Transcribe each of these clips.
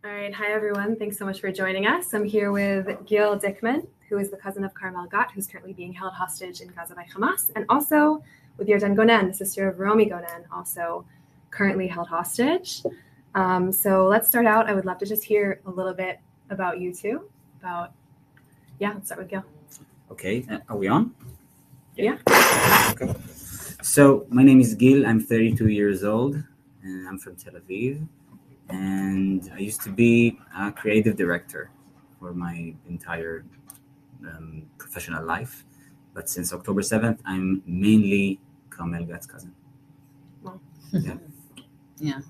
All right. Hi, everyone. Thanks so much for joining us. I'm here with Dickmann, who is the cousin of Carmel Gat, who's currently being held hostage in Gaza by Hamas, and also with Yarden Gonen, the sister of Romy Gonen, also currently held hostage. So let's start out. I would love to just hear a little bit about you two. Let's start with Gil. Okay, are we on? Yeah. Okay. So my name is Gil. I'm 32 years old, and I'm from Tel Aviv. And I used to be a creative director for my entire professional life. But since October 7th, I'm mainly Carmel Gat's cousin. Wow. Yeah.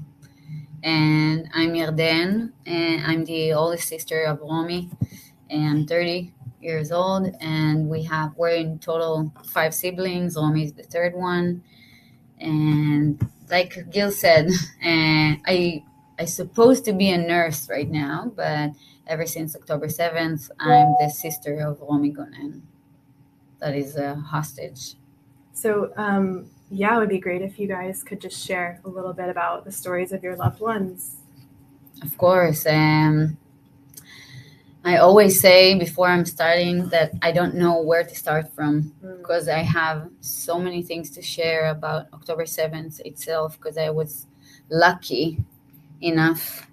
And I'm Yarden, and I'm the oldest sister of Romy, and I'm 30 years old, and we're in total 5 siblings. Romy is the third one. And like Gil said, I'm supposed to be a nurse right now, but ever since October 7th, I'm the sister of Romy Gonen that is a hostage. So, it would be great if you guys could just share a little bit about the stories of your loved ones. Of course. I always say before I'm starting that I don't know where to start from because I have so many things to share about October 7th itself because I was lucky enough.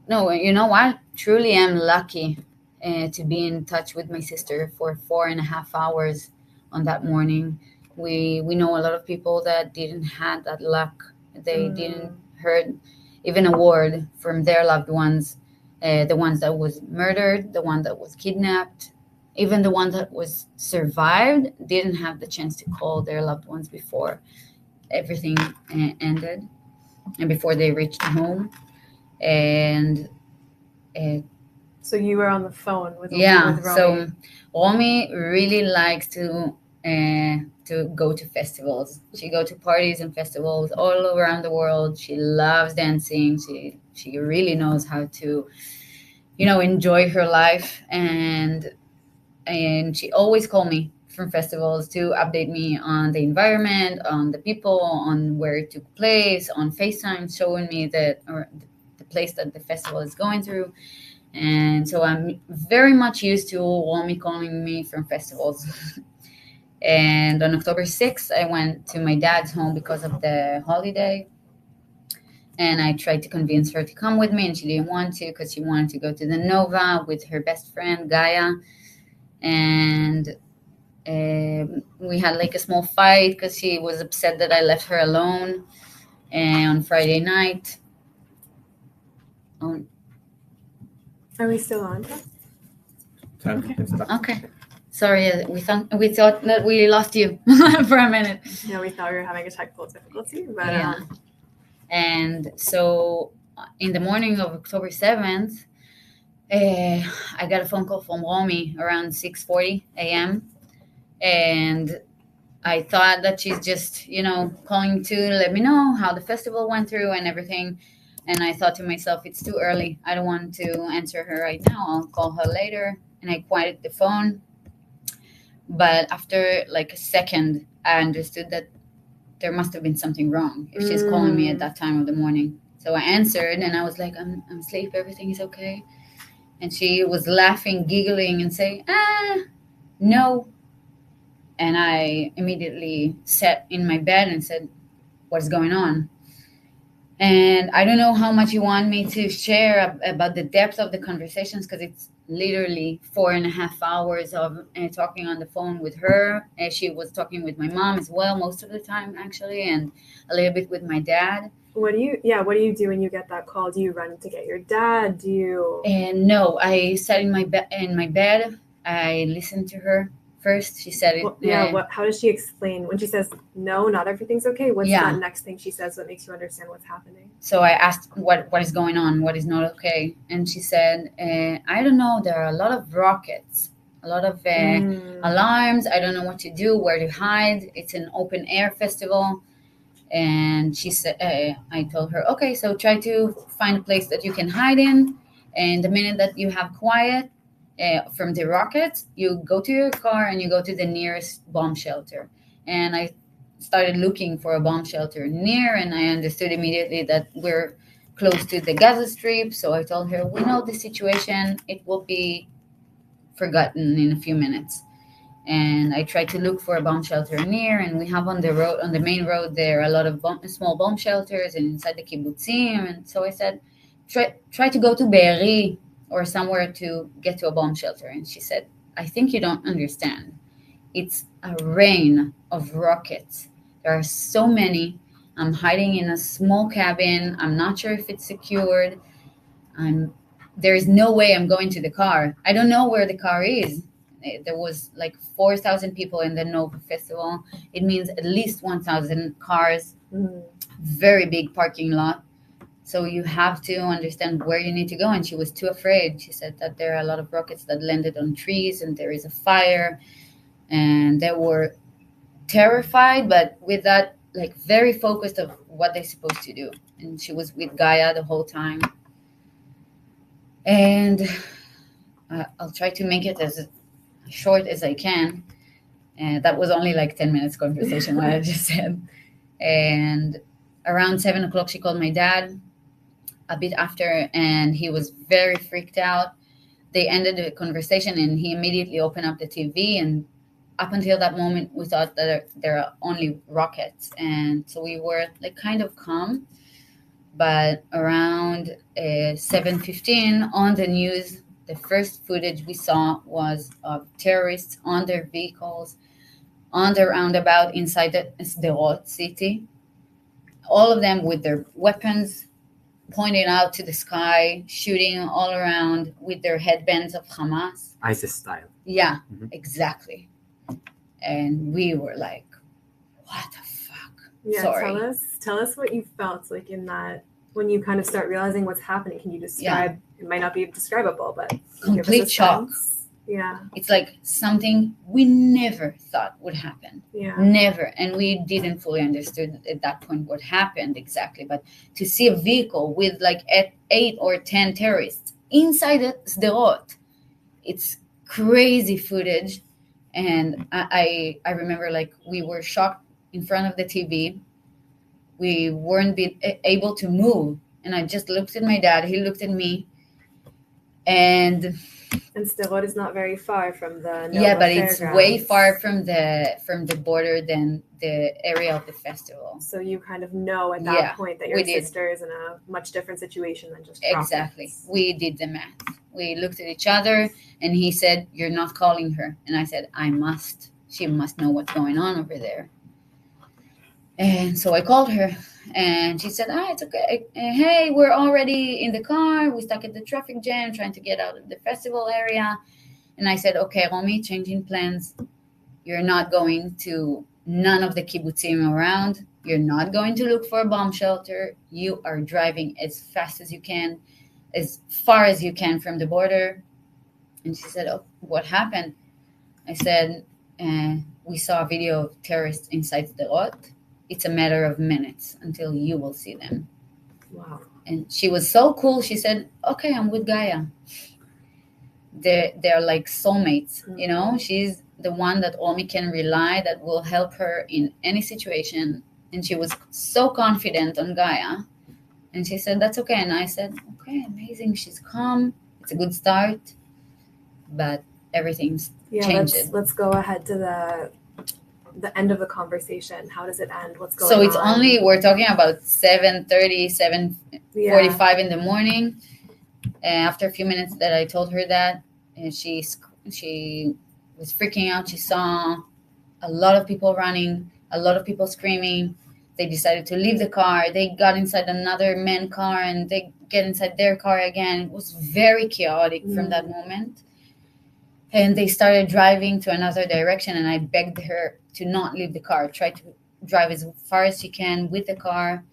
No, you know what? Truly am lucky to be in touch with my sister for 4.5 hours on that morning. We know a lot of people that didn't have that luck. They didn't heard even a word from their loved ones. The ones that was murdered, the one that was kidnapped, even the one that was survived didn't have the chance to call their loved ones before everything ended and before they reached home. And so you were on the phone with Romy. So Romy really likes to go to festivals. She go to parties and festivals all around the world. She loves dancing. She really knows how to, enjoy her life. And she always call me from festivals to update me on the environment, on the people, on where it took place, on FaceTime, showing me the place that the festival is going through. And so I'm very much used to Romy calling me from festivals. And on October 6th, I went to my dad's home because of the holiday. And I tried to convince her to come with me, and she didn't want to because she wanted to go to the Nova with her best friend, Gaia. And we had like a small fight because she was upset that I left her alone on Friday night. Are we still on? Okay. Sorry, we thought that we lost you for a minute. Yeah, we thought we were having a technical difficulty, but yeah. And so in the morning of October 7th, I got a phone call from Romy around 6:40 a.m. And I thought that she's just, calling to let me know how the festival went through and everything. And I thought to myself, it's too early. I don't want to answer her right now. I'll call her later. And I quieted the phone. But after like a second, I understood that there must have been something wrong if she's calling me at that time of the morning. So I answered and I was like, I'm asleep. Everything is okay. And she was laughing, giggling and saying, no. And I immediately sat in my bed and said, what's going on? And I don't know how much you want me to share about the depth of the conversations because it's literally 4.5 hours of talking on the phone with her. She was talking with my mom as well most of the time, actually, and a little bit with my dad. What do you do when you get that call? Do you run to get your dad? No, I sat in my bed. I listened to her. First, she said it. How does she explain when she says, no, not everything's okay? What's that next thing she says that makes you understand what's happening? So I asked what is going on, what is not okay. And she said, I don't know. There are a lot of rockets, a lot of alarms. I don't know what to do, where to hide. It's an open air festival. And she said, I told her, okay, so try to find a place that you can hide in. And the minute that you have quiet, from the rockets, you go to your car and you go to the nearest bomb shelter. And I started looking for a bomb shelter near, and I understood immediately that we're close to the Gaza Strip. So I told her, we know the situation. It will be forgotten in a few minutes. And I tried to look for a bomb shelter near, and we have on the main road there, a lot of small bomb shelters, and inside the kibbutzim. And so I said, try to go to Be'eri or somewhere to get to a bomb shelter. And she said, I think you don't understand. It's a rain of rockets. There are so many. I'm hiding in a small cabin. I'm not sure if it's secured. There is no way I'm going to the car. I don't know where the car is. There was like 4,000 people in the Nova Festival. It means at least 1,000 cars, very big parking lot. So you have to understand where you need to go. And she was too afraid. She said that there are a lot of rockets that landed on trees and there is a fire. And they were terrified, but with that, like very focused of what they're supposed to do. And she was with Gaia the whole time. And I'll try to make it as short as I can. And that was only like 10 minutes conversation, what I just said. And around 7 o'clock, she called my dad a bit after, and he was very freaked out. They ended the conversation, and he immediately opened up the TV. And up until that moment, we thought that there are only rockets. And so we were like kind of calm. But around 7:15 on the news, the first footage we saw was of terrorists on their vehicles, on the roundabout inside the Sderot city. All of them with their weapons pointing out to the sky, shooting all around with their headbands of Hamas. ISIS style. Yeah, exactly. And we were like, what the fuck? Yeah, Sorry. Tell us what you felt like in that, when you kind of start realizing what's happening. Can you describe, it might not be describable, but complete shock. Yeah. It's like something we never thought would happen. Yeah. Never. And we didn't fully understood at that point what happened exactly. But to see a vehicle with like 8 or 10 terrorists inside the Sderot, it's crazy footage. And I remember like we were shocked in front of the TV. We weren't able to move. And I just looked at my dad. He looked at me. And Sderot is not very far from the Nova but it's Fairgrounds. way far from the border than the area of the festival. So you kind of know at that point that your sister is in a much different situation than just exactly. rockets. We did the math. We looked at each other, and he said, "You're not calling her," and I said, "I must. She must know what's going on over there." And so I called her, and she said, it's okay. Hey, we're already in the car. We stuck at the traffic jam trying to get out of the festival area. And I said, okay, Romy, changing plans. You're not going to none of the kibbutzim around. You're not going to look for a bomb shelter. You are driving as fast as you can, as far as you can from the border. And she said, oh, what happened? I said, we saw a video of terrorists inside Sderot. It's a matter of minutes until you will see them. Wow. And she was so cool. She said, okay, I'm with Gaia. They're like soulmates, you know? She's the one that Romy can rely, that will help her in any situation. And she was so confident on Gaia. And she said, that's okay. And I said, okay, amazing. She's calm. It's a good start. But everything's changed. Let's go ahead to the end of the conversation. How does it end? What's going on? So it's only, we're talking about 7:30, 7:45 in the morning. After a few minutes that I told her that, and she was freaking out. She saw a lot of people running, a lot of people screaming. They decided to leave the car. They got inside another man's car, and they get inside their car again. It was very chaotic from that moment. And they started driving to another direction, and I begged her to not leave the car. Try to drive as far as she can with the car.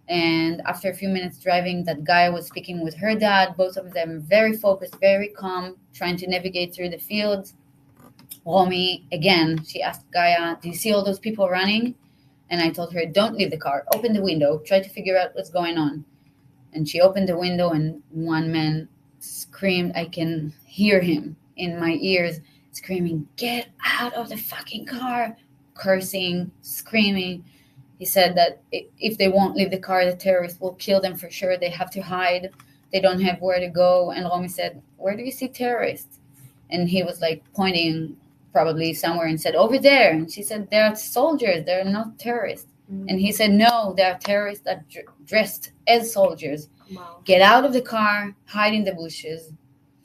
And after a few minutes driving, that guy was speaking with her dad, both of them very focused, very calm, trying to navigate through the fields. Romy, again, she asked Gaia, do you see all those people running? And I told her, don't leave the car. Open the window. Try to figure out what's going on. And she opened the window, and one man screamed. I can hear him in my ears screaming, get out of the fucking car, cursing, screaming. He said that if they won't leave the car, the terrorists will kill them for sure. They have to hide. They don't have where to go. And Romy said, where do you see terrorists? And he was like pointing probably somewhere and said, over there. And she said, they're soldiers. They're not terrorists. Mm-hmm. And he said, no, they are terrorists that dressed as soldiers. Wow. Get out of the car, hide in the bushes.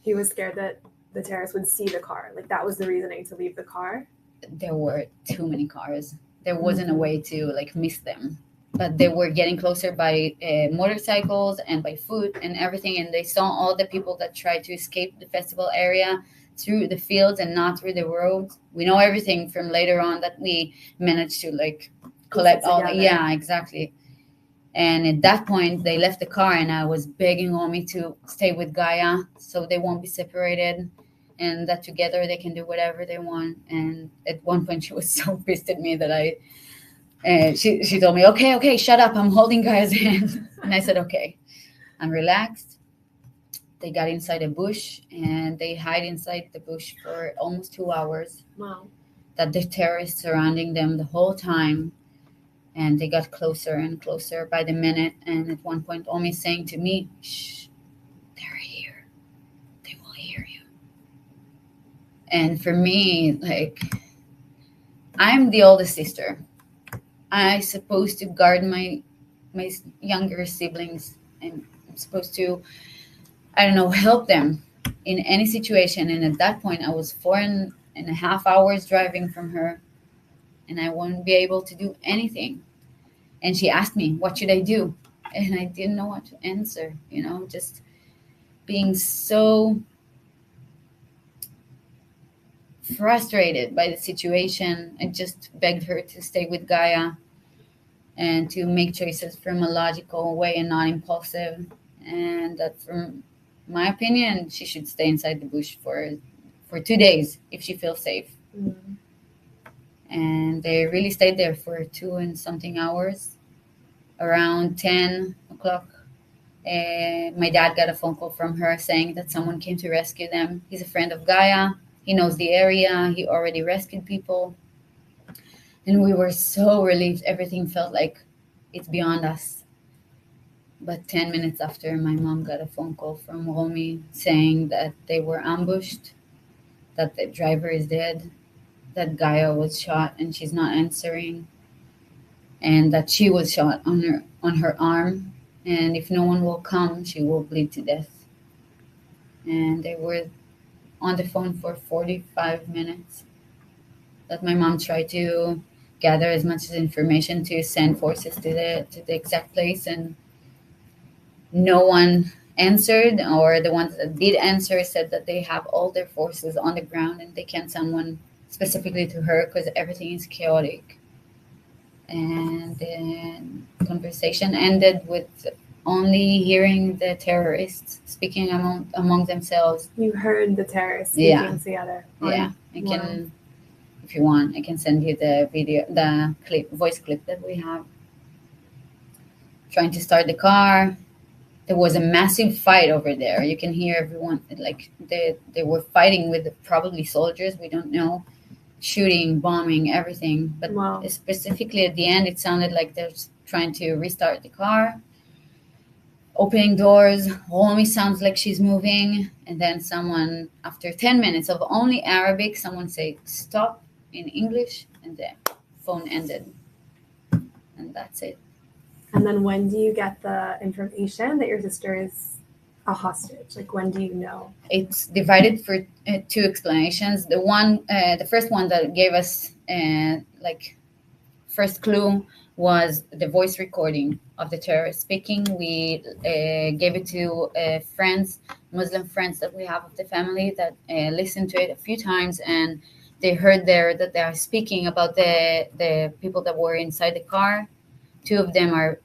He was scared that the terrorists would see the car. Like, that was the reasoning to leave the car? There were too many cars. There wasn't a way to like miss them. But they were getting closer by motorcycles and by foot and everything. And they saw all the people that tried to escape the festival area through the fields and not through the roads. We know everything from later on that we managed to like collect all. Yeah, exactly. And at that point, they left the car, and I was begging Romy to stay with Gaia so they won't be separated, and that together they can do whatever they want. And at one point, she was so pissed at me that she told me, okay, shut up. I'm holding Gaia's hand. And I said, okay. I'm relaxed. They got inside a bush, and they hide inside the bush for almost 2 hours. Wow. That the terrorists surrounding them the whole time. And they got closer and closer by the minute. And at one point, Omi saying to me, shh, they're here. They will hear you. And for me, like, I'm the oldest sister. I'm supposed to guard my younger siblings. And I'm supposed to, help them in any situation. And at that point, I was 4.5 hours driving from her. And I wouldn't be able to do anything. And she asked me, what should I do? And I didn't know what to answer, just being so frustrated by the situation. I just begged her to stay with Gaia and to make choices from a logical way and not impulsive. And that, from my opinion, she should stay inside the bush for 2 days if she feels safe. Mm-hmm. And they really stayed there for 2 and something hours. Around 10 o'clock, my dad got a phone call from her saying that someone came to rescue them. He's a friend of Gaia. He knows the area. He already rescued people. And we were so relieved. Everything felt like it's beyond us. But 10 minutes after, my mom got a phone call from Romy saying that they were ambushed, that the driver is dead, that Gaia was shot and she's not answering, and that she was shot on her arm, and if no one will come, she will bleed to death. And they were on the phone for 45 minutes. That my mom tried to gather as much information to send forces to the exact place, and no one answered, or the ones that did answer said that they have all their forces on the ground and they can't send one specifically to her because everything is chaotic. And then the conversation ended with only hearing the terrorists speaking among themselves. You heard the terrorists speaking together. Yeah, I can, if you want, I can send you the video, the voice clip that we have. Trying to start the car. There was a massive fight over there. You can hear everyone, like they were fighting with probably soldiers. We don't know. Shooting, bombing, everything. But specifically at the end, it sounded like they're trying to restart the car. Opening doors. Romy sounds like she's moving. And then someone, after 10 minutes of only Arabic, someone say, stop in English. And the phone ended. And that's it. And then when do you get the information that your sister is a hostage? Like, when do you know? It's divided for 2 explanations. The first one that gave us first clue was the voice recording of the terrorist speaking. We gave it to friends, Muslim friends that we have of the family that listened to it a few times, and they heard there that they are speaking about the people that were inside the car. 2 of them are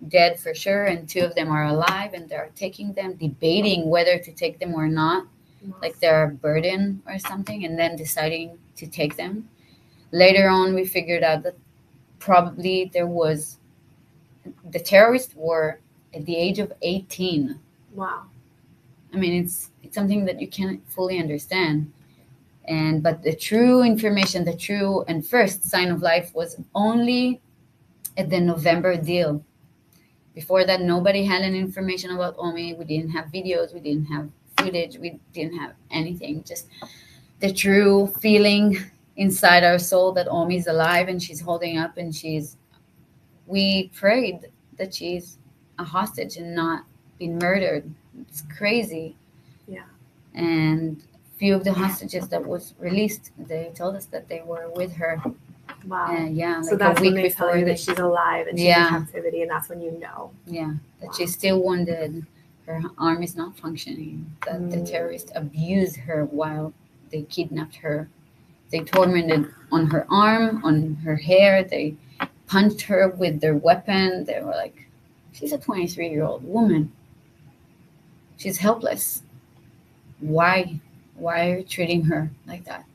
dead for sure, and 2 of them are alive, and they're taking them, debating whether to take them or not, like they're a burden or something, and then deciding to take them. Later on, we figured out that probably the terrorists were at the age of 18. Wow. I mean, it's something that you can't fully understand. But the true information, the true and first sign of life was only at the November deal. Before that, nobody had any information about Omi. We didn't have videos. We didn't have footage. We didn't have anything. Just the true feeling inside our soul that Omi's alive and she's holding up and we prayed that she's a hostage and not been murdered. It's crazy. Yeah. And few of the hostages that was released, they told us that they were with her. Wow. Yeah. So like that's a week when they tell before you that she's alive and she's in captivity, and that's when you know. Yeah, that she's still wounded. Her arm is not functioning. That the terrorists abused her while they kidnapped her. They tormented on her arm, on her hair. They punched her with their weapon. They were like, she's a 23-year-old woman. She's helpless. Why are you treating her like that?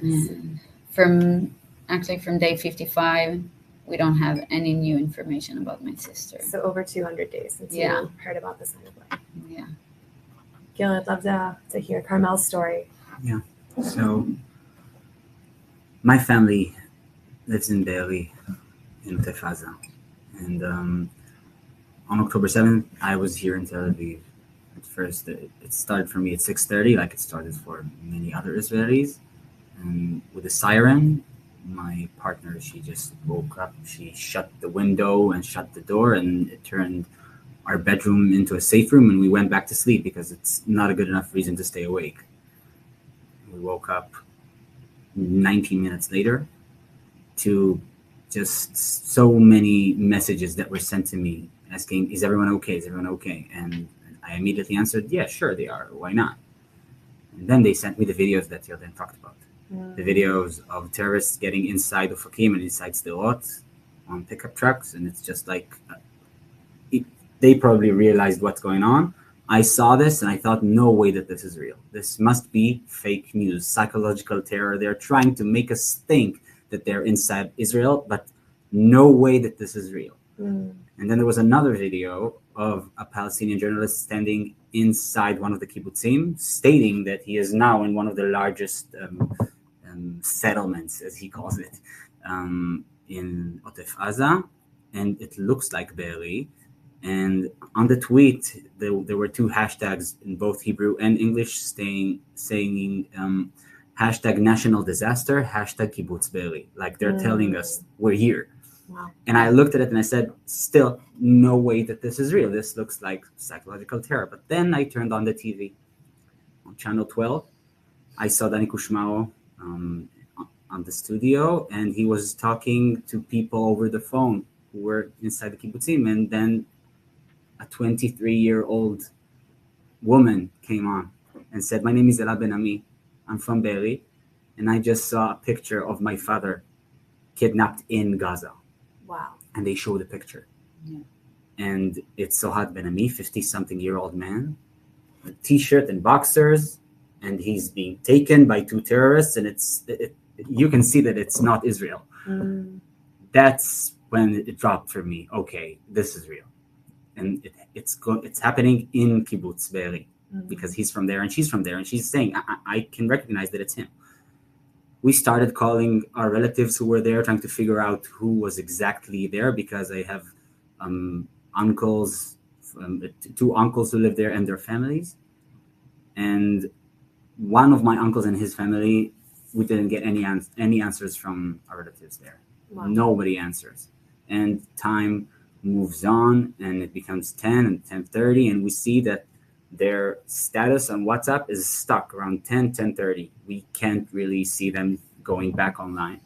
And from day 55, we don't have any new information about my sister. So over 200 days since you heard about the sign of life. Yeah. Gil, I'd love to hear Carmel's story. Yeah. So my family lives in Be'eri, in Gaza. And on October 7th, I was here in Tel Aviv. At first, it started for me at 6:30, like it started for many other Israelis. And with a siren, my partner, she just woke up. She shut the window and shut the door, and it turned our bedroom into a safe room, and we went back to sleep because it's not a good enough reason to stay awake. We woke up 19 minutes later to just so many messages that were sent to me asking, is everyone okay? Is everyone okay? And I immediately answered, yeah, sure they are. Why not? And then they sent me the videos that Yarden talked about. The videos of terrorists getting inside of Hakim and inside Sderot on pickup trucks. And it's just like, they probably realized what's going on. I saw this and I thought, no way that this is real. This must be fake news, psychological terror. They're trying to make us think that they're inside Israel, but no way that this is real. And then there was another video of a Palestinian journalist standing inside one of the kibbutzim, stating that he is now in one of the largest settlements, as he calls it, in Otef Aza, and it looks like Be'eri. And on the tweet, there were two hashtags in both Hebrew and English saying hashtag national disaster, hashtag kibbutz Be'eri. Like they're telling us we're here. Wow. And I looked at it and I said, still, no way that this is real. This looks like psychological terror. But then I turned on the TV. On channel 12, I saw Danny Kushmao on the studio, and he was talking to people over the phone who were inside the kibbutzim. And then a 23-year-old woman came on and said, my name is Ella Ben Ami. I'm from Be'eri, and I just saw a picture of my father kidnapped in Gaza. Wow. And they showed the picture. Yeah. And it's Sohad Ben Ami, 50-something-year-old man, a T-shirt and boxers, and he's being taken by two terrorists, and you can see that it's not Israel. That's when it dropped for me. Okay, this is real. And it's happening in Kibbutz Be'eri, because he's from there and she's from there, and she's saying, I can recognize that it's him. We started calling our relatives who were there, trying to figure out who was exactly there, because I have uncles, two uncles who live there and their families. And one of my uncles and his family, we didn't get any answers from our relatives there. Wow. Nobody answers. And time moves on, and it becomes 10 and 10:30, and we see that their status on WhatsApp is stuck around 10:30. We can't really see them going back online.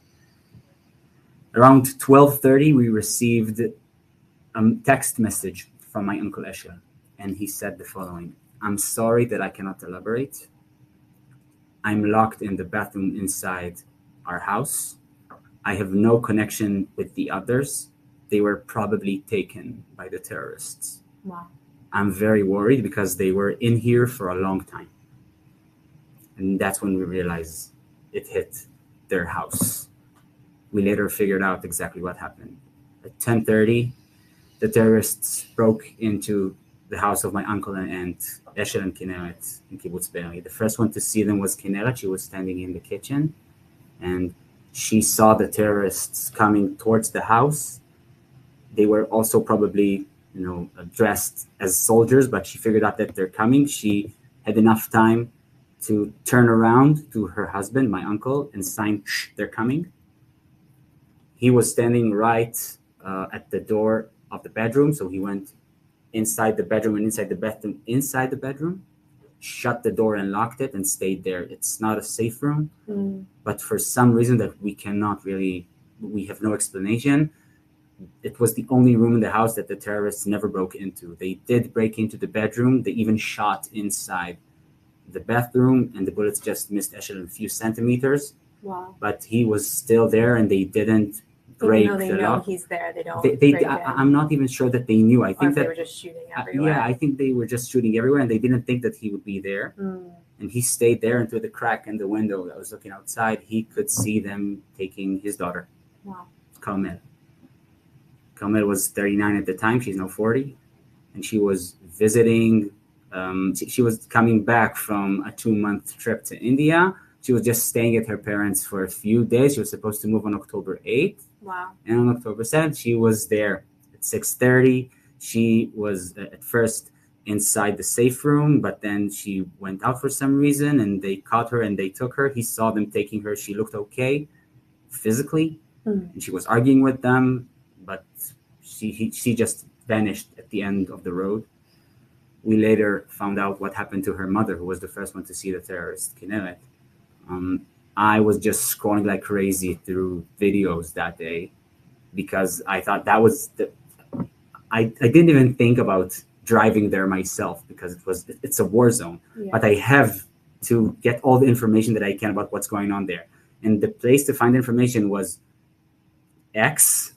Around 12:30, we received a text message from my uncle Eshel, and he said the following: I'm sorry that I cannot elaborate. I'm locked in the bathroom inside our house. I have no connection with the others. They were probably taken by the terrorists. Wow. I'm very worried because they were in here for a long time. And that's when we realized it hit their house. We later figured out exactly what happened. At 10:30, the terrorists broke into the house of my uncle and aunt, Eshel and Kineret, in Kibbutz Be'eri. The first one to see them was Kineret. She was standing in the kitchen. And She saw the terrorists coming towards the house. They were also probably, dressed as soldiers, but she figured out that they're coming. She had enough time to turn around to her husband, my uncle, and sign, "Shh, they're coming." He was standing right at the door of the bedroom, so he went inside the bedroom and inside the bedroom, shut the door and locked it and stayed there. It's not a safe room, but for some reason that we have no explanation, it was the only room in the house that the terrorists never broke into. They did break into the bedroom. They even shot inside the bathroom, and the bullets just missed Eshel a few centimeters. Wow. But he was still there, and they didn't break Even though they the know lock. he's there, they don't They, break in. I'm not even sure that they knew. I think Or that they were just shooting everywhere. I think they were just shooting everywhere, and they didn't think that he would be there. And he stayed there, and through the crack in the window that was looking outside, he could see them taking his daughter. Wow. Carmel. Carmel was 39 at the time. She's now 40, and she was visiting. She was coming back from a 2-month trip to India. She was just staying at her parents for a few days. She was supposed to move on October 8th. Wow. And on October 7th, she was there at 6:30. She was at first inside the safe room, but then she went out for some reason, and they caught her and they took her. He saw them taking her. She looked okay physically, and she was arguing with them, but she just vanished at the end of the road. We later found out what happened to her mother, who was the first one to see the terrorist, Kinneret. I was just scrolling like crazy through videos that day because I thought that was I didn't even think about driving there myself because it's a war zone. Yeah. But I have to get all the information that I can about what's going on there. And the place to find information was X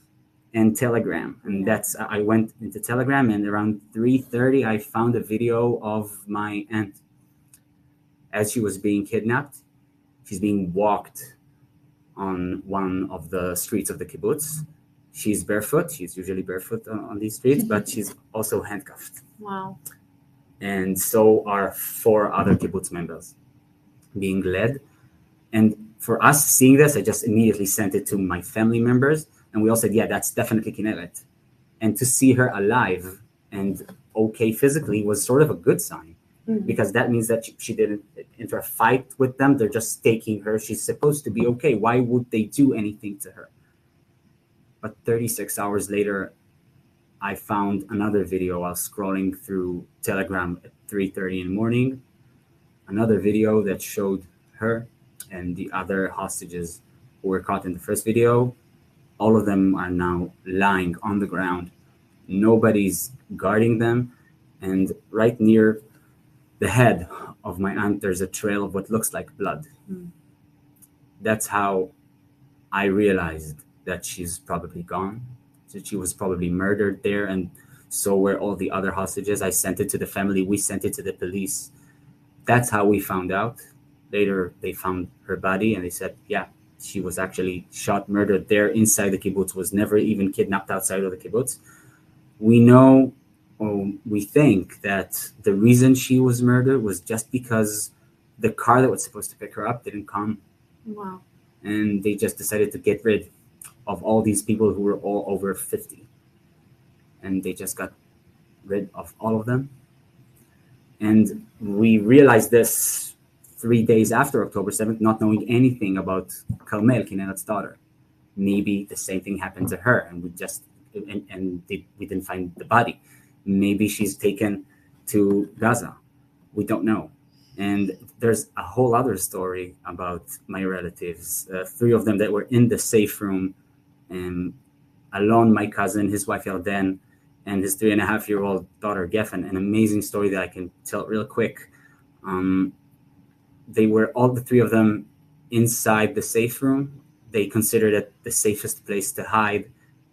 and Telegram. And I went into Telegram, and around 3:30, I found a video of my aunt as she was being kidnapped. She's being walked on one of the streets of the kibbutz. She's barefoot. She's usually barefoot on these streets, but she's also handcuffed. Wow. And so are 4 other kibbutz members being led. And for us seeing this, I just immediately sent it to my family members. And we all said, yeah, that's definitely Kinneret. And to see her alive and okay physically was sort of a good sign. Because that means that she didn't enter a fight with them. They're just taking her. She's supposed to be okay. Why would they do anything to her? But 36 hours later, I found another video while scrolling through Telegram at 3:30 in the morning. Another video that showed her and the other hostages who were caught in the first video. All of them are now lying on the ground. Nobody's guarding them. And right near the head of my aunt, there's a trail of what looks like blood. That's how I realized that she's probably gone. That she was probably murdered there, and so were all the other hostages. I sent it to the family. We sent it to the police. That's how we found out. Later, they found her body, and they said, yeah, she was actually shot, murdered there inside the kibbutz, was never even kidnapped outside of the kibbutz. We know, or we think that the reason she was murdered was just because the car that was supposed to pick her up didn't come. Wow. And they just decided to get rid of all these people who were all over 50. And they just got rid of all of them. And we realized this 3 days after October 7th, not knowing anything about Carmel, Kinneret's daughter. Maybe the same thing happened to her, and we didn't find the body. Maybe she's taken to Gaza. We don't know. And there's a whole other story about my relatives. 3 of them that were in the safe room, Alon, my cousin, his wife Yarden, and his 3.5-year-old daughter Geffen. An amazing story that I can tell real quick. They were all the 3 of them inside the safe room. They considered it the safest place to hide.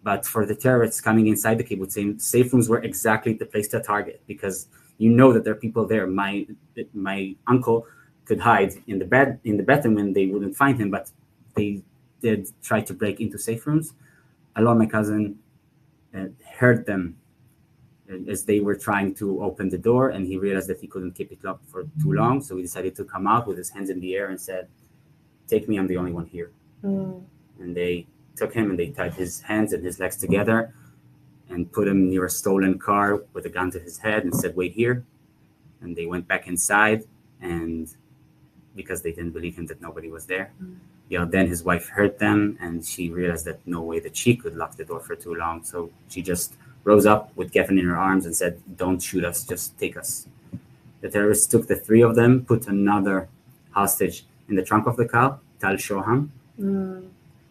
But for the terrorists coming inside the kibbutz, safe rooms were exactly the place to target, because you know that there are people there. My uncle could hide in the bedroom when they wouldn't find him, but they did try to break into safe rooms. Alon, my cousin, heard them as they were trying to open the door, and he realized that he couldn't keep it locked for too long, so he decided to come out with his hands in the air and said, "Take me, I'm the only one here." and they took him and they tied his hands and his legs together and put him near a stolen car with a gun to his head and said, "Wait here." And they went back inside, and because they didn't believe him that nobody was there. Then his wife heard them, and she realized that no way that she could lock the door for too long. So she just rose up with Geffen in her arms and said, "Don't shoot us, just take us." The terrorists took the three of them, put another hostage in the trunk of the car, Tal Shoham,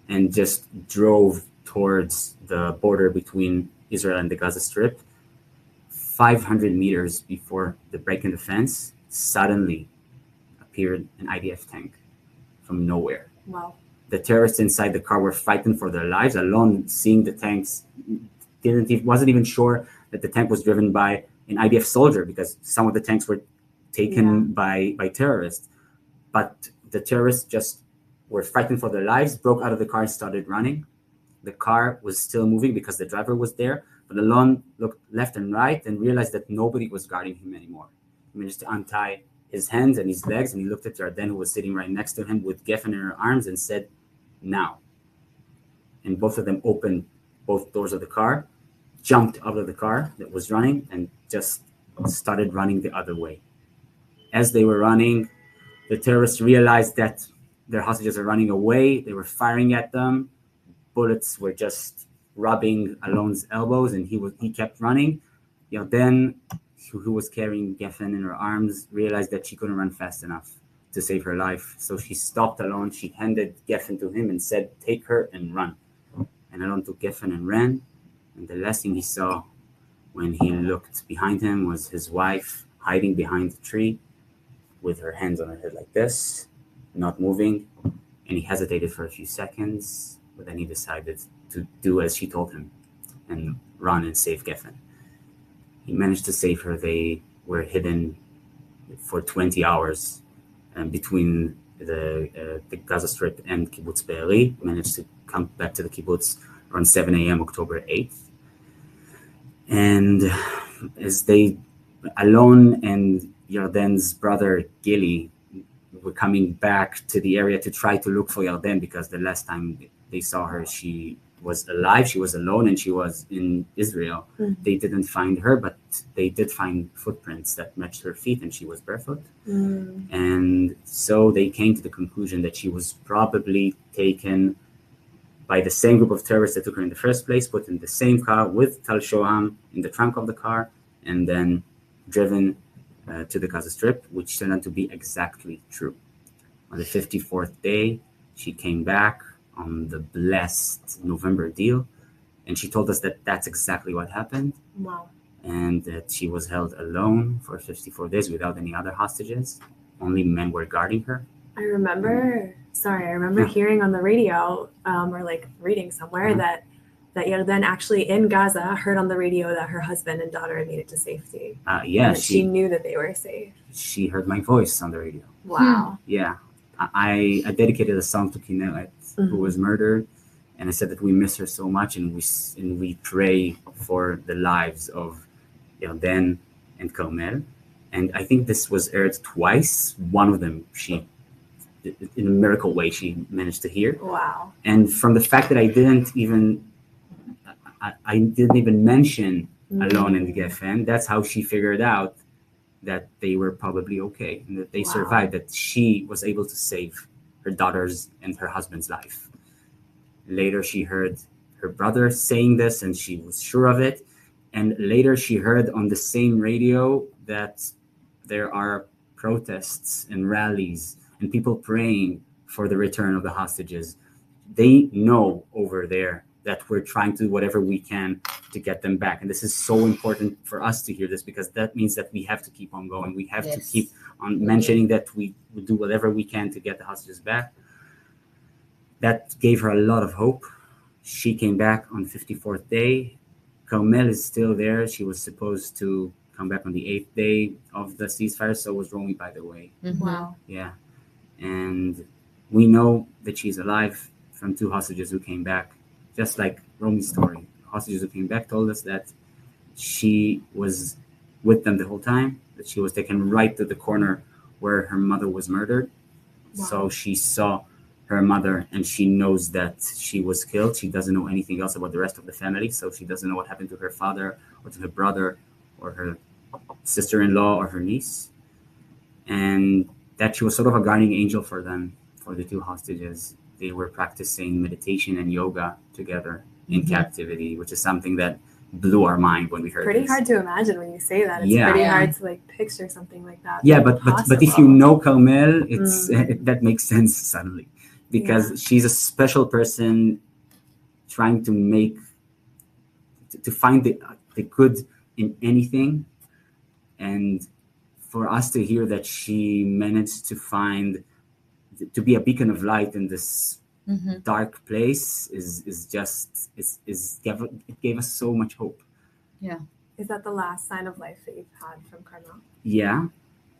and just drove towards the border between Israel and the Gaza Strip. 500 meters before the break in the fence, suddenly appeared an IDF tank from nowhere. Wow. The terrorists inside the car were fighting for their lives. Alone seeing the tanks, wasn't even sure that the tank was driven by an IDF soldier, because some of the tanks were taken by terrorists. But the terrorists just were fighting for their lives, broke out of the car and started running. The car was still moving because the driver was there, but Alon looked left and right and realized that nobody was guarding him anymore. He managed to untie his hands and his legs, and he looked at Yarden, who was sitting right next to him with Geffen in her arms, and said, "Now." And both of them opened both doors of the car, jumped out of the car that was running, and just started running the other way. As they were running, the terrorists realized that their hostages are running away. They were firing at them. Bullets were just rubbing Alon's elbows, and he kept running. Then, who was carrying Geffen in her arms, realized that she couldn't run fast enough to save her life. So she stopped Alon. She handed Geffen to him and said, "Take her and run." And Alon took Geffen and ran. And the last thing he saw when he looked behind him was his wife hiding behind the tree with her hands on her head like this, not moving. And he hesitated for a few seconds, but then he decided to do as she told him and run and save Geffen. He managed to save her. They were hidden for 20 hours between the Gaza Strip and Kibbutz Be'eri. Managed to come back to the kibbutz around 7 a.m. October 8th. And as Alon and Yarden's brother Gili were coming back to the area to try to look for Yarden, because the last time they saw her, she was alive, she was alone, and she was in Israel. They didn't find her, but they did find footprints that matched her feet, and she was barefoot. And so they came to the conclusion that she was probably taken by the same group of terrorists that took her in the first place, put in the same car with Tal Shoham in the trunk of the car, and then driven to the Gaza Strip, which turned out to be exactly true. On the 54th day, she came back on the blessed November deal, and she told us that that's exactly what happened. Wow. And that she was held alone for 54 days without any other hostages. Only men were guarding her. I remember hearing on the radio or like reading somewhere that Yarden actually in Gaza heard on the radio that her husband and daughter had made it to safety. She knew that they were safe. She heard my voice on the radio. Wow. Yeah. I dedicated a song to Kinneret, who was murdered, and I said that we miss her so much, and we pray for the lives of Yarden and Carmel. And I think this was aired twice. One of them, she, in a miracle way, she managed to hear. Wow. And from the fact that I didn't even mention Alon and Geffen, that's how she figured out that they were probably okay and that they survived, that she was able to save her daughter's and her husband's life. Later, she heard her brother saying this, and she was sure of it. And later, she heard on the same radio that there are protests and rallies and people praying for the return of the hostages. They know over there that we're trying to do whatever we can to get them back. And this is so important for us to hear this, because that means that we have to keep on going. We have to keep on mentioning that we would do whatever we can to get the hostages back. That gave her a lot of hope. She came back on the 54th day. Carmel is still there. She was supposed to come back on the 8th day of the ceasefire. So was Romy, by the way. Wow. Yeah. And we know that she's alive from two hostages who came back. Just like Romy's story, hostages who came back told us that she was with them the whole time, that she was taken right to the corner where her mother was murdered. Wow. So she saw her mother, and she knows that she was killed. She doesn't know anything else about the rest of the family, so she doesn't know what happened to her father or to her brother or her sister-in-law or her niece. And that she was sort of a guardian angel for them, for the two hostages. They were practicing meditation and yoga together in captivity, which is something that blew our mind when we heard Pretty this. hard to imagine when you say that. It's Yeah. pretty Yeah. hard to like picture something like that. Yeah, being but if possible. you know Carmel, it's that makes sense suddenly, because she's a special person trying to make to find the good in anything, and for us to hear that she managed to be a beacon of light in this dark place is just it gave us so much hope. Yeah. Is that the last sign of life that you've had from Carmel? Yeah,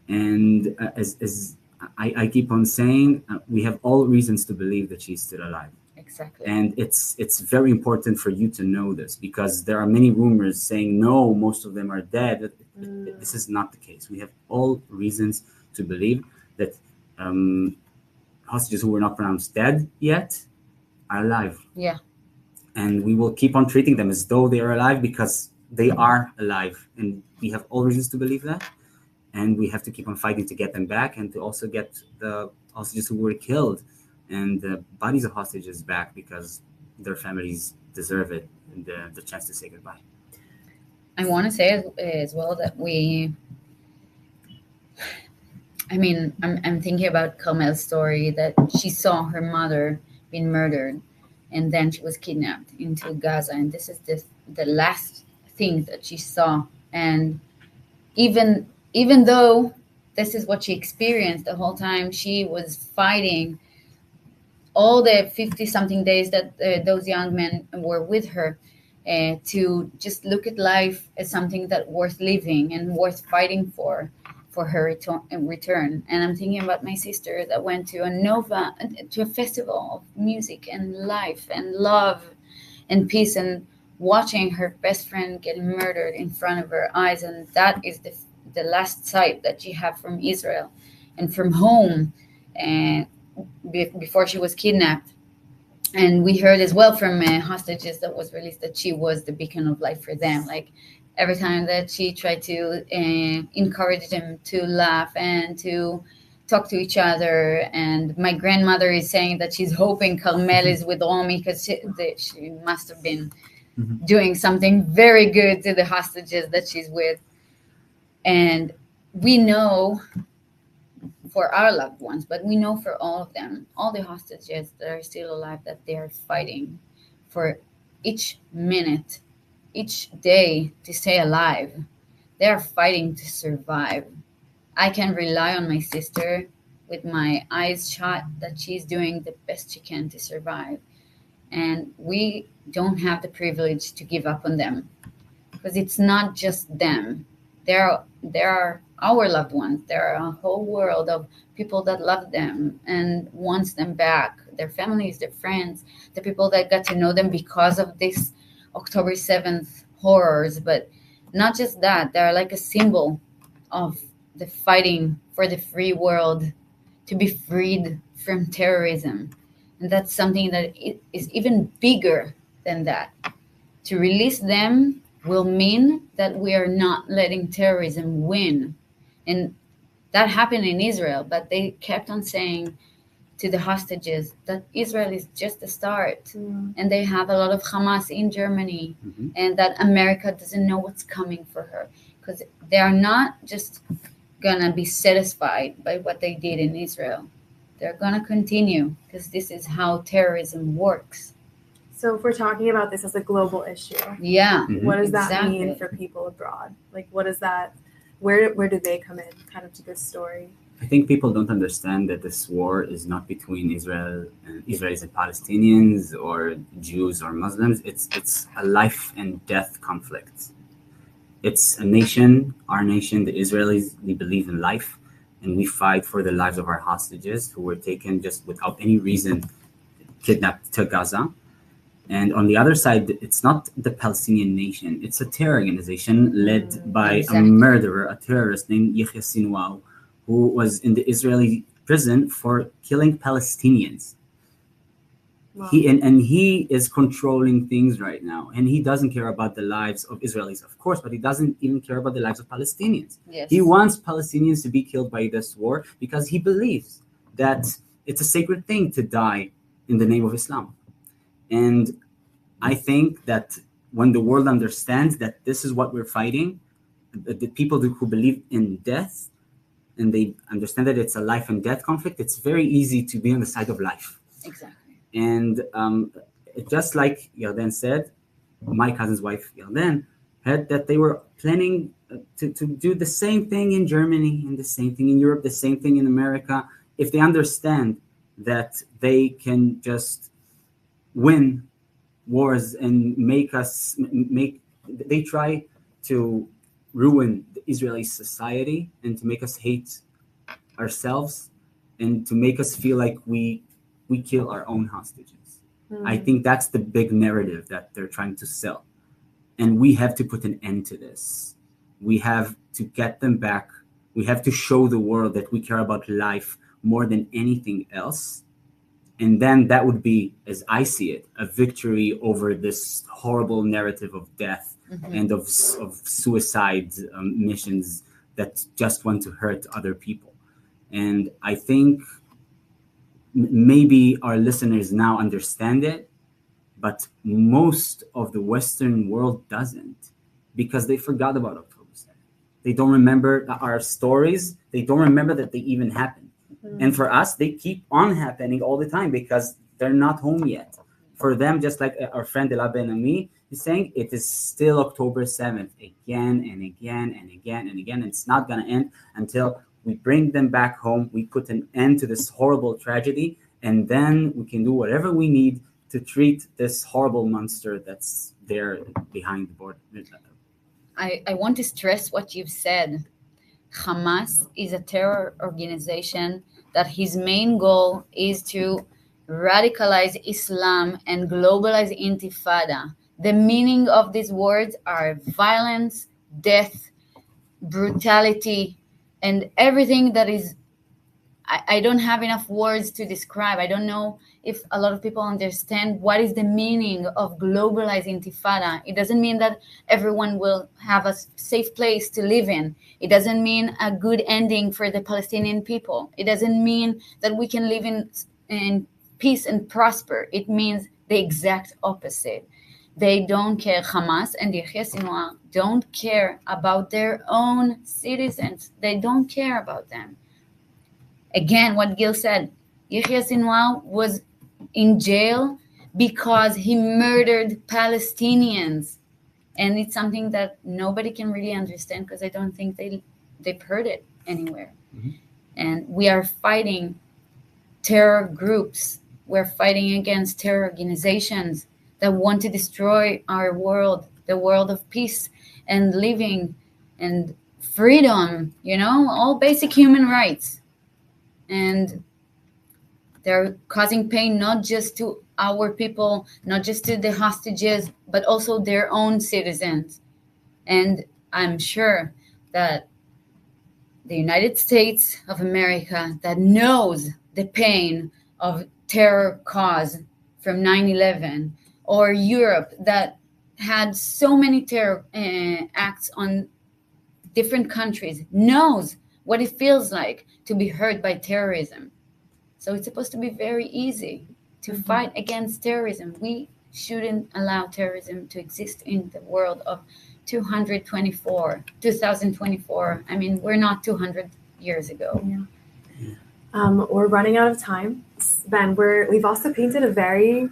and as I keep on saying, we have all reasons to believe that she's still alive. Exactly. And it's very important for you to know this, because there are many rumors saying, no, most of them are dead. This is not the case. We have all reasons to believe that hostages who were not pronounced dead yet are alive. Yeah. And we will keep on treating them as though they are alive, because they are alive. And we have all reasons to believe that. And we have to keep on fighting to get them back, and to also get the hostages who were killed and the bodies of hostages back, because their families deserve it, and the chance to say goodbye. I want to say as well that I'm thinking about Carmel's story, that she saw her mother being murdered, and then she was kidnapped into Gaza, and this is the last thing that she saw. And even though this is what she experienced the whole time, she was fighting all the 50-something days that those young men were with her, to just look at life as something that worth living and worth fighting for her return. And I'm thinking about my sister that went to a festival of music and life and love and peace, and watching her best friend get murdered in front of her eyes. And that is the last sight that she had from Israel and from home, and before she was kidnapped. And we heard as well from hostages that was released that she was the beacon of life for them. Like, every time that she tried to encourage them to laugh and to talk to each other. And my grandmother is saying that she's hoping Carmel is with Romy, because she must have been doing something very good to the hostages that she's with. And we know for our loved ones, but we know for all of them, all the hostages that are still alive, that they are fighting for each minute, each day to stay alive. They are fighting to survive. I can rely on my sister with my eyes shut that she's doing the best she can to survive. And we don't have the privilege to give up on them, because it's not just them. There are our loved ones. There are a whole world of people that love them and wants them back, their families, their friends, the people that got to know them because of this October 7th horrors. But not just that, they're like a symbol of the fighting for the free world, to be freed from terrorism. And that's something that is even bigger than that. To release them will mean that we are not letting terrorism win. And that happened in Israel, but they kept on saying to the hostages that Israel is just the start, and they have a lot of Hamas in Germany, and that America doesn't know what's coming for her, because they are not just gonna be satisfied by what they did in Israel. They're gonna continue, because this is how terrorism works. So if we're talking about this as a global issue, Yeah. what does that Exactly. mean for people abroad? Like, what is that? Where do they come in kind of to this story? I think people don't understand that this war is not between Israelis and Palestinians, or Jews or Muslims. It's a life and death conflict. It's a nation, our nation, the Israelis. We believe in life, and we fight for the lives of our hostages who were taken just without any reason, kidnapped to Gaza. And on the other side, it's not the Palestinian nation. It's a terror organization led by Exactly. a murderer, a terrorist named Yahya Sinwar, who was in the Israeli prison for killing Palestinians. Wow. He is controlling things right now, and he doesn't care about the lives of Israelis, of course, but he doesn't even care about the lives of Palestinians. Yes. He wants Palestinians to be killed by this war because he believes that it's a sacred thing to die in the name of Islam. And I think that when the world understands that this is what we're fighting, the people who believe in death, and they understand that it's a life and death conflict, it's very easy to be on the side of life. Exactly. And just like Yarden said, my cousin's wife, Yarden, had that they were planning to do the same thing in Germany and the same thing in Europe, the same thing in America. If they understand that they can just win wars and they try to ruin the Israeli society and to make us hate ourselves and to make us feel like we kill our own hostages. I think that's the big narrative that they're trying to sell. And we have to put an end to this. We have to get them back. We have to show the world that we care about life more than anything else. And then that would be, as I see it, a victory over this horrible narrative of death and of suicide missions that just want to hurt other people. And I think maybe our listeners now understand it, but most of the Western world doesn't, because they forgot about October 7th. They don't remember our stories. They don't remember that they even happened. And for us, they keep on happening all the time because they're not home yet. For them, just like our friend Ela Ben Ami is saying, it is still October 7th again and again and again and again. And it's not going to end until we bring them back home. We put an end to this horrible tragedy, and then we can do whatever we need to treat this horrible monster that's there behind the border. I want to stress what you've said. Hamas is a terror organization that his main goal is to radicalize Islam and globalize intifada. The meaning of these words are violence, death, brutality, and everything that is, I don't have enough words to describe. I don't know if a lot of people understand what is the meaning of globalized intifada. It doesn't mean that everyone will have a safe place to live in. It doesn't mean a good ending for the Palestinian people. It doesn't mean that we can live in peace and prosper. It means the exact opposite. They don't care. Hamas and Yahya Sinwar don't care about their own citizens. They don't care about them. Again, what Gil said, Yahya Sinwar was in jail because he murdered Palestinians. And it's something that nobody can really understand because I don't think they've heard it anywhere. And we are fighting terror groups. We're fighting against terror organizations that want to destroy our world, the world of peace and living and freedom, all basic human rights. And they're causing pain not just to our people, not just to the hostages, but also their own citizens. And I'm sure that the United States of America, that knows the pain of terror caused from 9/11, or Europe that had so many terror acts on different countries, knows what it feels like to be hurt by terrorism. So it's supposed to be very easy to fight against terrorism. We shouldn't allow terrorism to exist in the world of 2024. I mean, we're not 200 years ago. We're running out of time. Ben, we've also painted a very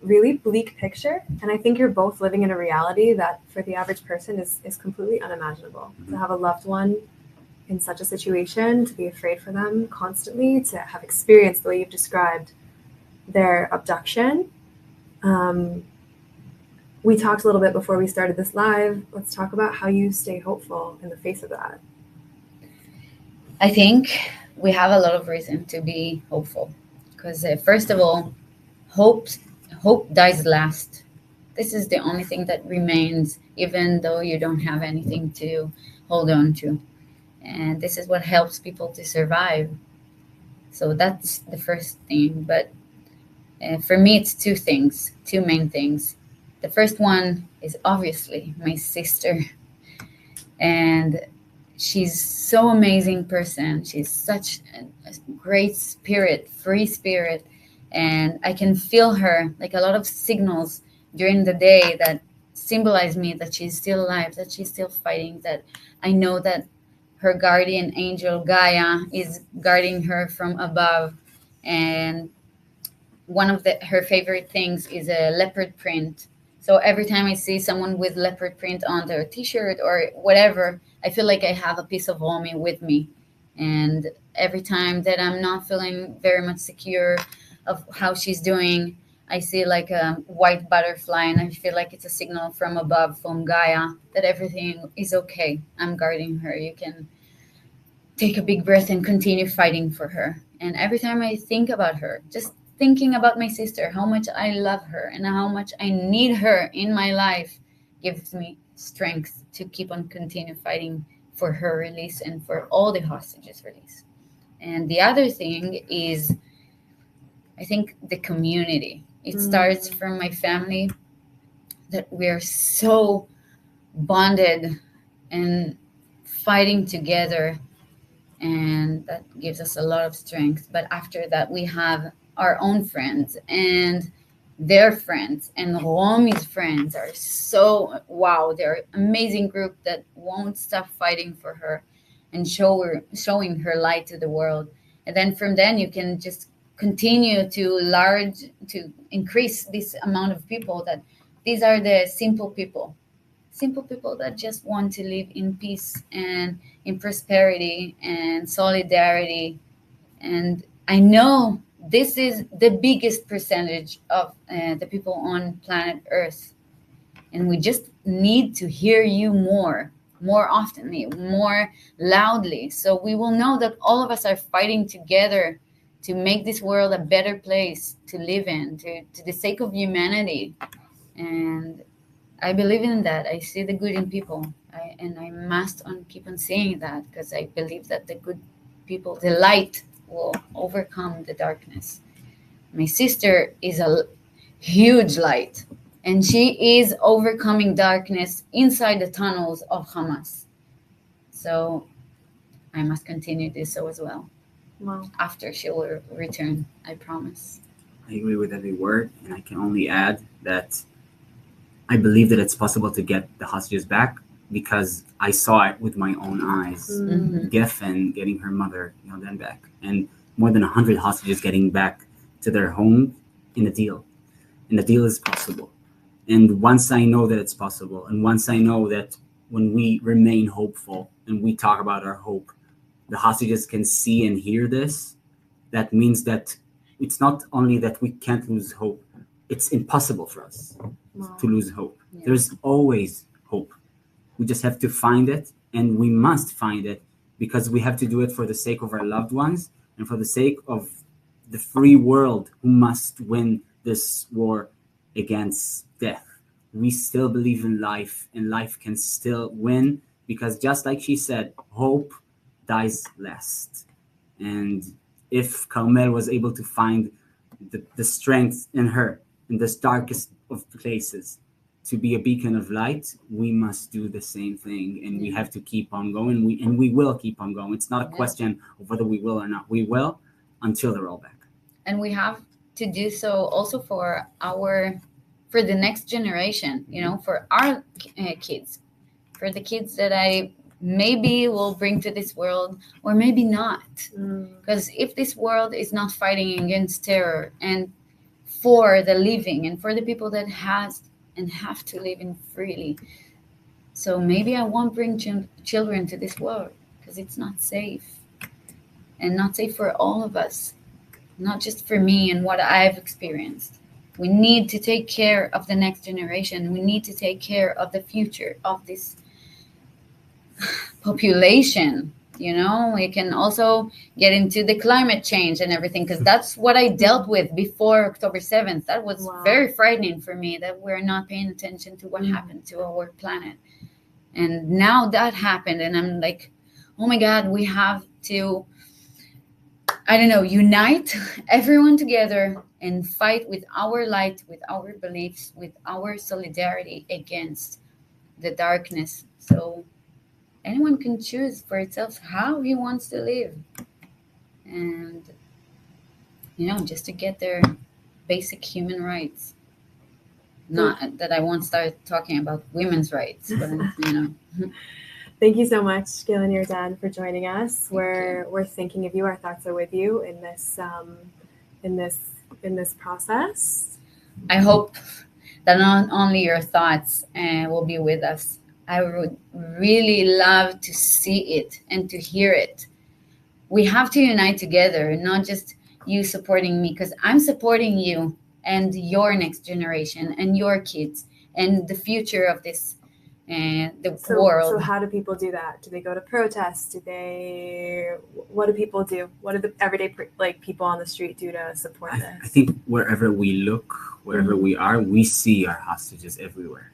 really bleak picture, and I think you're both living in a reality that for the average person is completely unimaginable. To have a loved one in such a situation, to be afraid for them constantly, to have experienced the way you've described their abduction. We talked a little bit before we started this live. Let's talk about how you stay hopeful in the face of that. I think we have a lot of reason to be hopeful because first of all, hope dies last. This is the only thing that remains, even though you don't have anything to hold on to. And this is what helps people to survive. So that's the first thing. But For me, it's two main things. The first one is obviously my sister. And she's so amazing person. She's such a great spirit, free spirit. And I can feel her, like a lot of signals during the day that symbolize me that she's still alive, that she's still fighting, that I know that her guardian angel Gaia is guarding her from above. And one of her favorite things is a leopard print. So every time I see someone with leopard print on their t-shirt or whatever, I feel like I have a piece of Romy with me. And every time that I'm not feeling very much secure of how she's doing, I see like a white butterfly, and I feel like it's a signal from above, from Gaia, that everything is okay. I'm guarding her. You can take a big breath and continue fighting for her. And every time I think about her, just thinking about my sister, how much I love her and how much I need her in my life, gives me strength to keep on continue fighting for her release and for all the hostages release. And the other thing is, I think the community. It starts from my family, that we're so bonded and fighting together, and that gives us a lot of strength. But after that, we have our own friends and their friends, and Romy's friends are so wow. They're an amazing group that won't stop fighting for her and showing her light to the world. And then from then you can just continue to increase this amount of people, that these are the simple people that just want to live in peace and in prosperity and solidarity. And I know this is the biggest percentage of the people on planet Earth. And we just need to hear you more oftenly, more loudly. So we will know that all of us are fighting together to make this world a better place to live in, to the sake of humanity. And I believe in that. I see the good in people. And I must keep on saying that, because I believe that the good people, the light, will overcome the darkness. My sister is a huge light, and she is overcoming darkness inside the tunnels of Hamas. So I must continue this so as well. Wow. After she will return, I promise. I agree with every word, and I can only add that I believe that it's possible to get the hostages back, because I saw it with my own eyes. Geffen getting her mother, then back, and more than 100 hostages getting back to their home in a deal. And the deal is possible. And once I know that it's possible, and once I know that when we remain hopeful and we talk about our hope, the hostages can see and hear this, that means that it's not only that we can't lose hope, it's impossible for us to lose hope. Yeah. There's always hope. We just have to find it, and we must find it, because we have to do it for the sake of our loved ones and for the sake of the free world, who must win this war against death. We still believe in life, and life can still win, because just like she said, hope dies last. And if Carmel was able to find the strength in her in this darkest of places to be a beacon of light, we must do the same thing, and we have to keep on going. We will keep on going. It's not a question of whether we will or not. We will until they're all back. And we have to do so also for the next generation, for our kids, for the kids that I maybe will bring to this world, or maybe not. Because if this world is not fighting against terror and for the living and for the people that has and have to live in freely, so maybe I won't bring children to this world, because it's not safe, and not safe for all of us, not just for me and what I've experienced. We need to take care of the next generation. We need to take care of the future of this population. We can also get into the climate change and everything, because that's what I dealt with before October 7th. That was very frightening for me, that we're not paying attention to what happened to our planet. And now that happened, and I'm like, oh my God, we have to, unite everyone together and fight with our light, with our beliefs, with our solidarity against the darkness. So anyone can choose for itself how he wants to live. And, just to get their basic human rights. Not that I won't start talking about women's rights, but, Thank you so much, Gil and Yarden, for joining us. We're thinking of you. Our thoughts are with you in this process. I hope that not only your thoughts will be with us. I would really love to see it and to hear it. We have to unite together, not just you supporting me, because I'm supporting you and your next generation and your kids and the future of this world. So how do people do that? Do they go to protests? What do people do? What do the everyday people on the street do to support this? I think wherever we look, wherever we are, we see our hostages everywhere.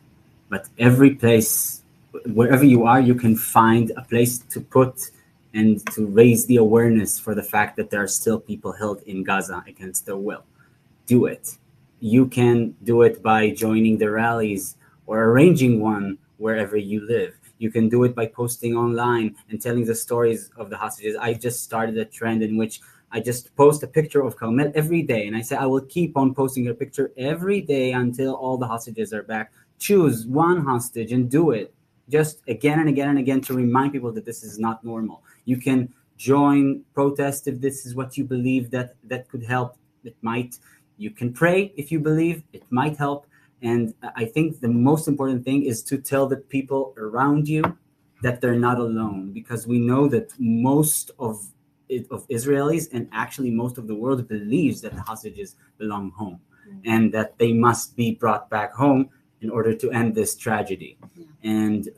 But every place, wherever you are, you can find a place to put and to raise the awareness for the fact that there are still people held in Gaza against their will. Do it. You can do it by joining the rallies or arranging one wherever you live. You can do it by posting online and telling the stories of the hostages. I just started a trend in which I just post a picture of Carmel every day. And I say, I will keep on posting her picture every day until all the hostages are back. Choose one hostage and do it. Just again and again and again to remind people that this is not normal. You can join protest if this is what you believe that could help. It might. You can pray if you believe it might help. And I think the most important thing is to tell the people around you that they're not alone, because we know that most of Israelis and actually most of the world believes that the hostages belong home and that they must be brought back home in order to end this tragedy. And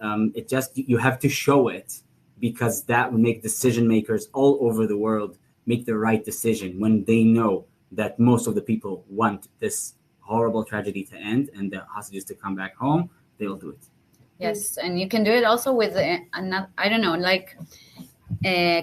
you have to show it, because that will make decision makers all over the world make the right decision when they know that most of the people want this horrible tragedy to end and the hostages to come back home. They'll do it. Yes, and you can do it also with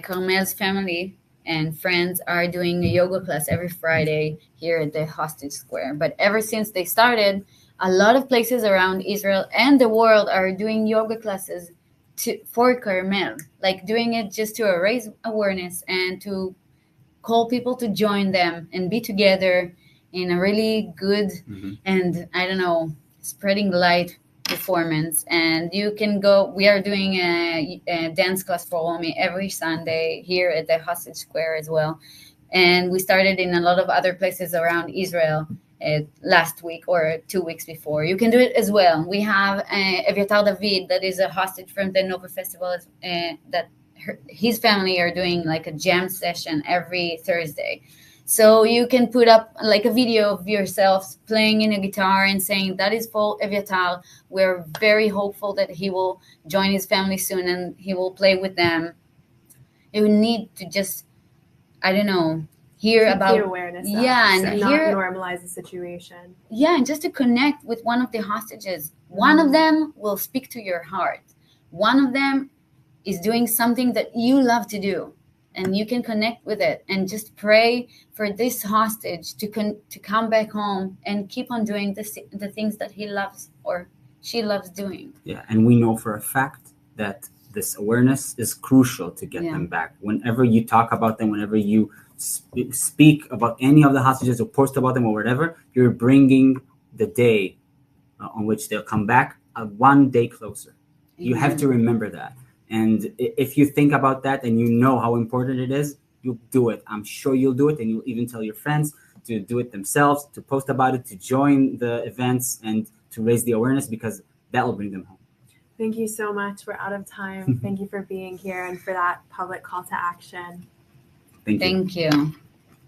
Carmel's family and friends are doing a yoga class every Friday here at the Hostage Square. But ever since they started, a lot of places around Israel and the world are doing yoga classes for Carmel, like doing it just to raise awareness and to call people to join them and be together in a really good and spreading light performance. And you can go. We are doing a dance class for Romy every Sunday here at the Hostage Square as well. And we started in a lot of other places around Israel last week or 2 weeks before. You can do it as well. We have Evyatar David, that is a hostage from the Nova Festival, that his family are doing like a jam session every Thursday. So you can put up like a video of yourself playing in a guitar and saying, that is for Evyatar. We're very hopeful that he will join his family soon and he will play with them. You need to just, hear about the awareness. And not normalize the situation. Yeah, and just to connect with one of the hostages. One of them will speak to your heart. One of them is doing something that you love to do, and you can connect with it and just pray for this hostage to come back home and keep on doing the things that he loves or she loves doing. Yeah, and we know for a fact that this awareness is crucial to get them back. Whenever you talk about them, whenever you speak about any of the hostages or post about them or whatever, you're bringing the day on which they'll come back 1 day closer. Mm-hmm. You have to remember that. And if you think about that and you know how important it is, you'll do it. I'm sure you'll do it, and you'll even tell your friends to do it themselves, to post about it, to join the events, and to raise the awareness, because that will bring them home. Thank you so much. We're out of time. Thank you for being here and for that public call to action. Thank you. Thank you.